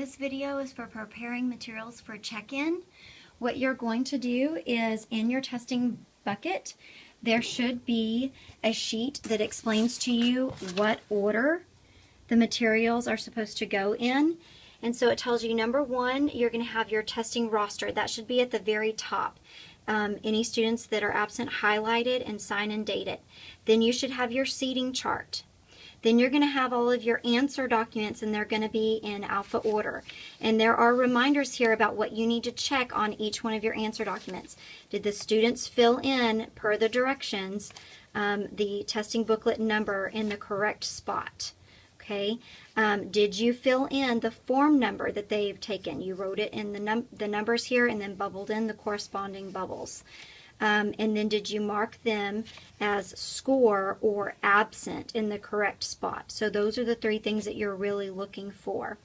This video is for preparing materials for check-in. What you're going to do is in your testing bucket, there should be a sheet that explains to you what order the materials are supposed to go in. And so it tells you, number one, you're going to have your testing roster. That should be at the very top. Any students that are absent highlighted and sign and date it. Then you should have your seating chart. Then you're going to have all of your answer documents, and they're going to be in alpha order. And there are reminders here about what you need to check on each one of your answer documents. Did the students fill in, per the directions, the testing booklet number in the correct spot? Okay. Did you fill in the form number that they've taken? You wrote it in the numbers here and then bubbled in the corresponding bubbles. And then did you mark them as score or absent in the correct spot? So those are the three things that you're really looking for.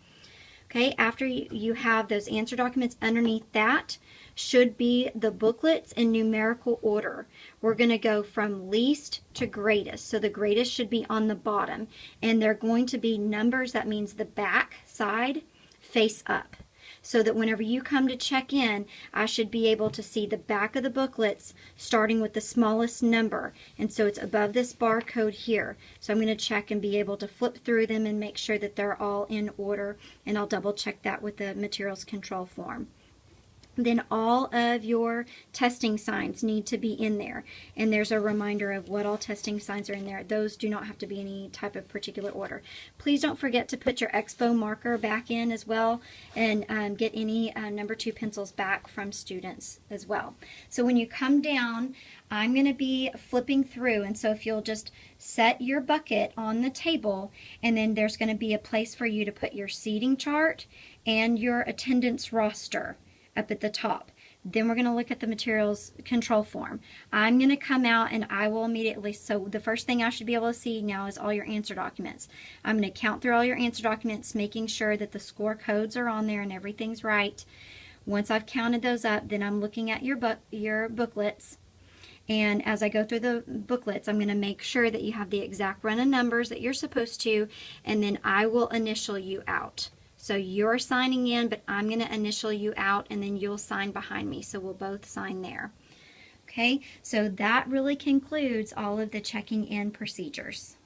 Okay, after you have those answer documents, underneath that should be the booklets in numerical order. We're going to go from least to greatest. So the greatest should be on the bottom, and they're going to be numbers. That means the back side face up. So that whenever you come to check in, I should be able to see the back of the booklets starting with the smallest number. And so it's above this barcode here. So I'm going to check and be able to flip through them and make sure that they're all in order. And I'll double check that with the materials control form. Then all of your testing signs need to be in there. And there's a reminder of what all testing signs are in there. Those do not have to be any type of particular order. Please don't forget to put your Expo marker back in as well, and get any number 2 pencils back from students as well. So when you come down, I'm going to be flipping through, and so if you'll just set your bucket on the table, and then there's going to be a place for you to put your seating chart and your attendance roster up at the top. Then we're going to look at the materials control form. I'm going to come out and I will immediately, so the first thing I should be able to see now is all your answer documents. I'm going to count through all your answer documents, making sure that the score codes are on there and everything's right. Once I've counted those up, then I'm looking at your booklets. And as I go through the booklets, I'm going to make sure that you have the exact run of numbers that you're supposed to, and then I will initial you out. So you're signing in, but I'm going to initial you out, and then you'll sign behind me. So we'll both sign there. Okay, so that really concludes all of the checking in procedures.